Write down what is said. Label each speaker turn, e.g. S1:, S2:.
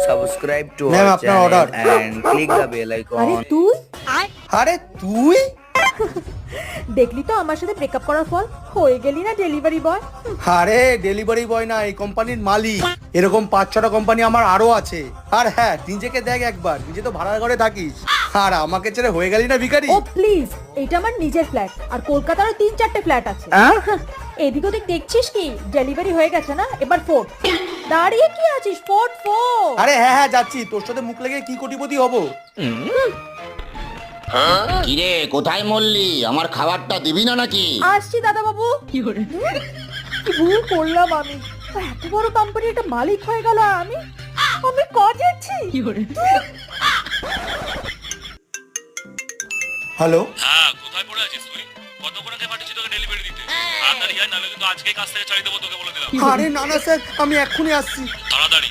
S1: subscribe to
S2: Ma'am,
S1: our
S2: আপনার
S1: channel
S2: order.
S1: and click the bell
S3: আরে
S1: icon.
S3: তুই
S2: আরে তুই
S3: দেখলি তো আমার সাথে ব্রেকআপ করার ফল, হয়ে গেলি না ডেলিভারি বয়।
S2: আরে ডেলিভারি বয় না, এই কোম্পানির মালিক। এরকম 5-6টা কোম্পানি আমার আরো আছে। আর হ্যাঁ, নিজেকে দেখ একবার, নিজে তো ভাড়ার ঘরে থাকিস, আর আমাকে ছেড়ে হয়ে গেলি না ভিখারি।
S3: ও প্লিজ, এটা আমার নিজের ফ্ল্যাট, আর কলকাতারও 3-4টে ফ্ল্যাট আছে। এদিক ওদিক দেখছিস কি? ডেলিভারি হয়ে গেছে না, এবার ফোট। দাঁড়িয়ে কি আছিস? ফোট ফোট।
S2: আরে হ্যাঁ হ্যাঁ যাচ্ছি, তোর সাথে মুখ লেগে কি কোটিপতি হবো।
S4: কিরে কোথায় মরলি? আমার খাবারটা দিবি না নাকি?
S3: আসছি দাদা বাবু। কি ভুল করলাম আমি, এত বড় কোম্পানির একটা মালিক হয়ে গেল, আর আমি কাজ যাচ্ছি।
S2: হ্যালো,
S5: হ্যাঁ, কোথায় পড়ে আছিস তুই? কতক্ষণ আগে পাঠিয়েছি তোকে ডেলিভারি দিতে? তাড়াতাড়ি আয়, নাহলে কিন্তু আজকেই কাজ থেকে ছাড়িয়ে দেবো তোকে বলে দিলাম।
S2: আরে না না স্যার, আমি এক্ষুনি আসছি।
S5: তাড়াতাড়ি।